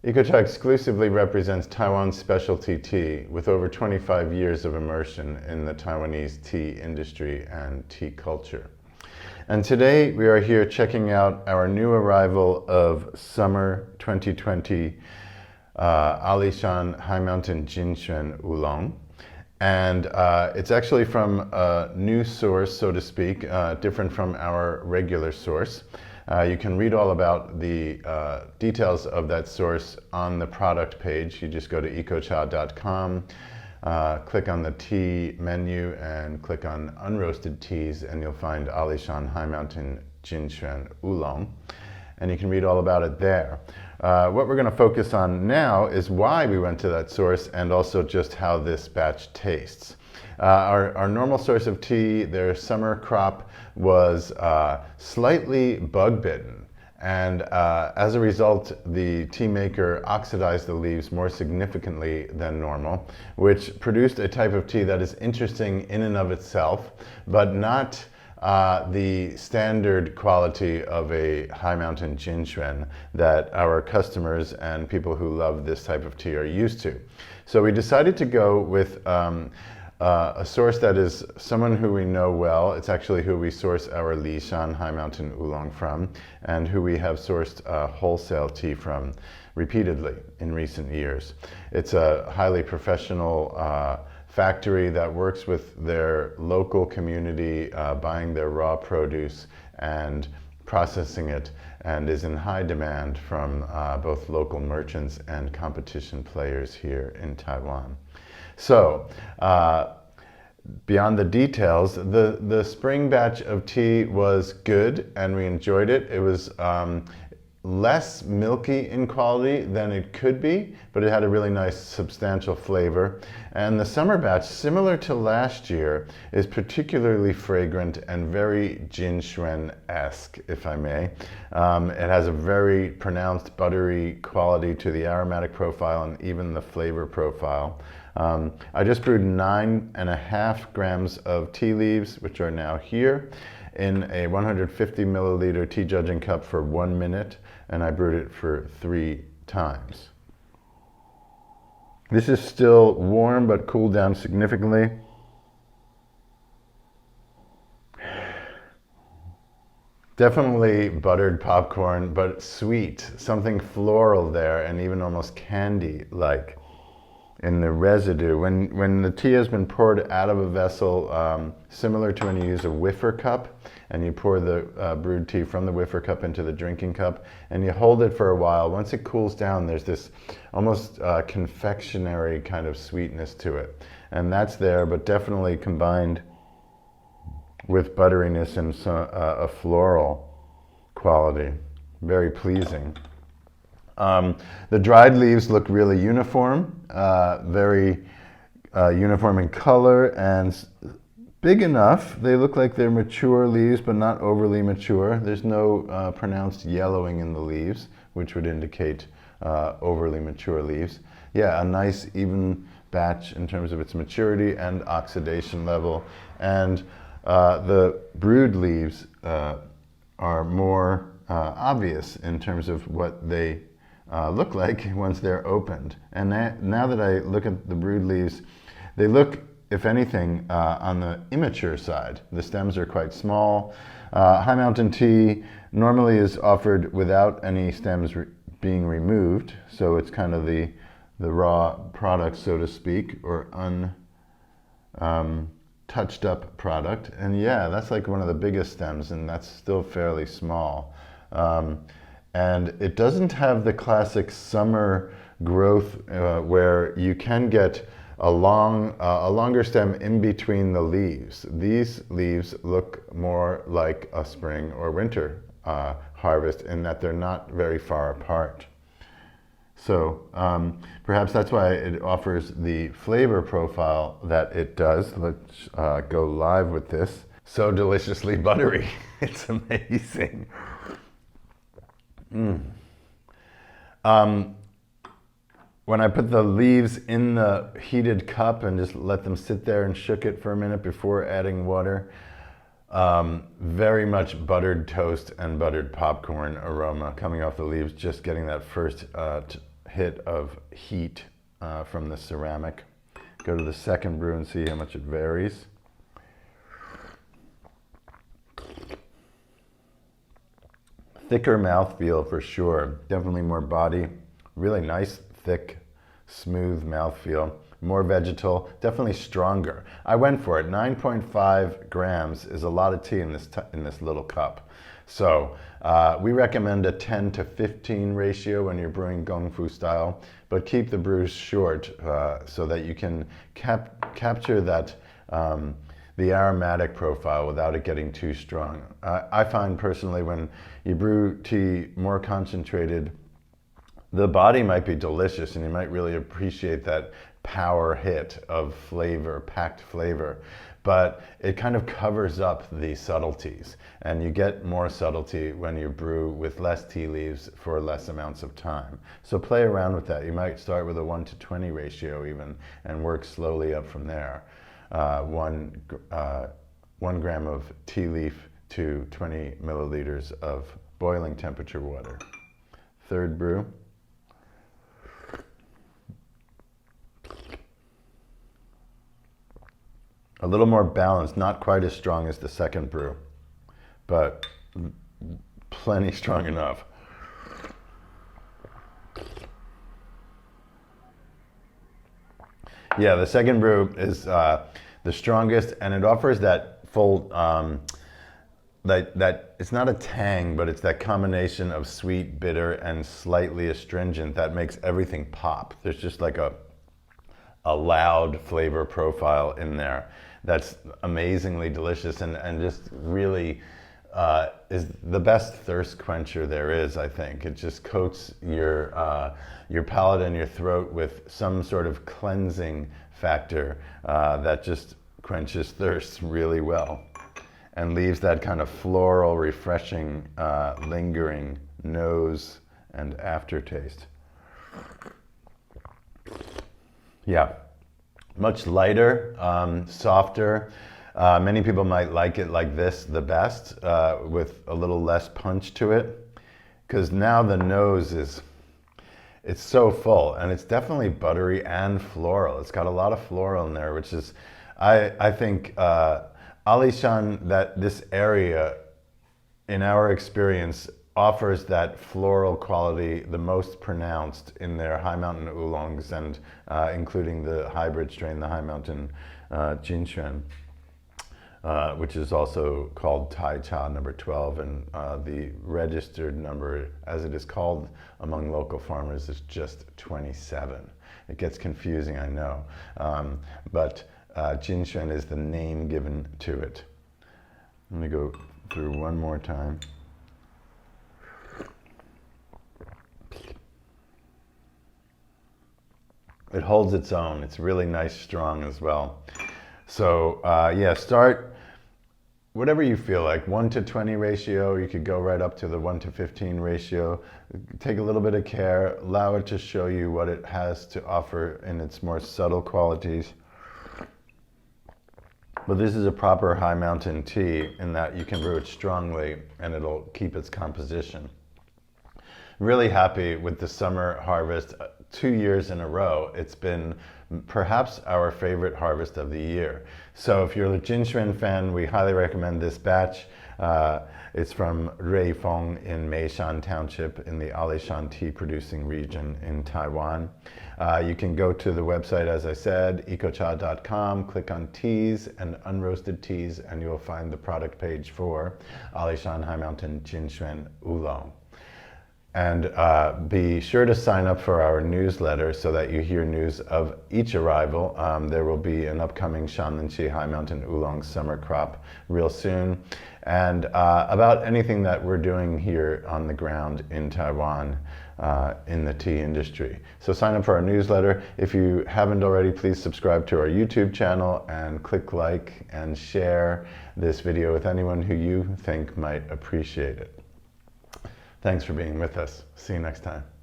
Ecocha exclusively represents Taiwan's specialty tea with over 25 years of immersion in the Taiwanese tea industry and tea culture. And today we are here checking out our new arrival of summer 2020 Alishan High Mountain Jin Xuan Oolong. And it's actually from a new source, so to speak, different from our regular source. You can read all about the details of that source on the product page. You just go to ecochateas.com, click on the tea menu and click on unroasted teas, and you'll find Alishan High Mountain Jin Xuan Oolong. And you can read all about it there. What we're going to focus on now is why we went to that source and also just how this batch tastes. Our normal source of tea, their summer crop, was slightly bug bitten, and as a result the tea maker oxidized the leaves more significantly than normal, which produced a type of tea that is interesting in and of itself, but not the standard quality of a high mountain Jin Xuan that our customers and people who love this type of tea are used to. So we decided to go with a source that is someone who we know well. It's actually who we source our Alishan High Mountain Oolong from, and who we have sourced wholesale tea from repeatedly in recent years. It's a highly professional factory that works with their local community, buying their raw produce and processing it, and is in high demand from both local merchants and competition players here in Taiwan. So, beyond the details, the spring batch of tea was good and we enjoyed it. It was less milky in quality than it could be, but it had a really nice substantial flavor. And the summer batch, similar to last year, is particularly fragrant and very Jin Xuan-esque, if I may. It has a very pronounced buttery quality to the aromatic profile and even the flavor profile. I just brewed 9.5 grams of tea leaves, which are now here, in a 150 milliliter tea judging cup for 1 minute, and I brewed it for 3 times. This is still warm but cooled down significantly. Definitely buttered popcorn, but sweet, something floral there, and even almost candy-like in the residue. When the tea has been poured out of a vessel, similar to when you use a whiffer cup, and you pour the brewed tea from the whiffer cup into the drinking cup, and you hold it for a while. Once it cools down, there's this almost confectionery kind of sweetness to it. And that's there, but definitely combined with butteriness and a floral quality. Very pleasing. The dried leaves look really uniform, very uniform in color and big enough. They look like they're mature leaves, but not overly mature. There's no pronounced yellowing in the leaves, which would indicate overly mature leaves. Yeah, a nice even batch in terms of its maturity and oxidation level. And the brewed leaves are more obvious in terms of what they look like once they're opened. And now that I look at the brewed leaves, they look, if anything, on the immature side. The stems are quite small. High mountain tea normally is offered without any stems being removed, so it's kind of the raw product, so to speak, or touched up product. And yeah, that's like one of the biggest stems, and that's still fairly small. And it doesn't have the classic summer growth where you can get a longer stem in between the leaves. These leaves look more like a spring or winter harvest in that they're not very far apart. So perhaps that's why it offers the flavor profile that it does. Let's go live with this. So deliciously buttery. It's amazing. When I put the leaves in the heated cup and just let them sit there and shook it for a minute before adding water, very much buttered toast and buttered popcorn aroma coming off the leaves, just getting that first hit of heat from the ceramic. Go to the second brew and see how much it varies. Thicker mouthfeel for sure. Definitely more body. Really nice, thick, smooth mouthfeel. More vegetal, definitely stronger. I went for it. 9.5 grams is a lot of tea in this little cup. So we recommend a 10 to 15 ratio when you're brewing Gong Fu style, but keep the brews short so that you can capture that the aromatic profile without it getting too strong. I find personally when you brew tea more concentrated, the body might be delicious and you might really appreciate that power hit of flavor, packed flavor, but it kind of covers up the subtleties, and you get more subtlety when you brew with less tea leaves for less amounts of time. So play around with that. You might start with a 1 to 20 ratio even and work slowly up from there. 1 gram of tea leaf to 20 milliliters of boiling temperature water. Third brew. A little more balanced, not quite as strong as the second brew, but plenty strong enough. Yeah, the second brew is the strongest, and it offers that full, that it's not a tang, but it's that combination of sweet, bitter, and slightly astringent that makes everything pop. There's just like a loud flavor profile in there that's amazingly delicious and just really is the best thirst quencher there is, I think. It just coats your palate and your throat with some sort of cleansing factor that just quenches thirst really well and leaves that kind of floral, refreshing, lingering nose and aftertaste. Yeah, much lighter, softer. Many people might like it like this the best, with a little less punch to it, because now the nose it's so full, and it's definitely buttery and floral. It's got a lot of floral in there, which is, I think, Alishan, that this area, in our experience, offers that floral quality the most pronounced in their high mountain oolongs, and including the hybrid strain, the high mountain Jin Xuan, which is also called Thai Cha number 12, and the registered number, as it is called among local farmers, is just 27. It gets confusing, I know, but Jin Xuan is the name given to it. Let me go through one more time. It holds its own. It's really nice, strong as well. So yeah, start whatever you feel like. 1 to 20 ratio. You could go right up to the 1 to 15 ratio. Take a little bit of care. Allow it to show you what it has to offer in its more subtle qualities. But this is a proper high mountain tea in that you can brew it strongly and it'll keep its composition. Really happy with the summer harvest. 2 years in a row, it's been perhaps our favorite harvest of the year. So if you're a Jin Xuan fan, we highly recommend this batch. It's from Ruifeng in Meishan Township in the Alishan tea producing region in Taiwan. You can go to the website, as I said, ecochateas.com, click on teas and unroasted teas, and you'll find the product page for Alishan High Mountain Jin Xuan Oolong. And be sure to sign up for our newsletter so that you hear news of each arrival. There will be an upcoming Shanlinqi High Mountain Oolong summer crop real soon. And about anything that we're doing here on the ground in Taiwan in the tea industry. So sign up for our newsletter. If you haven't already, please subscribe to our YouTube channel and click like and share this video with anyone who you think might appreciate it. Thanks for being with us. See you next time.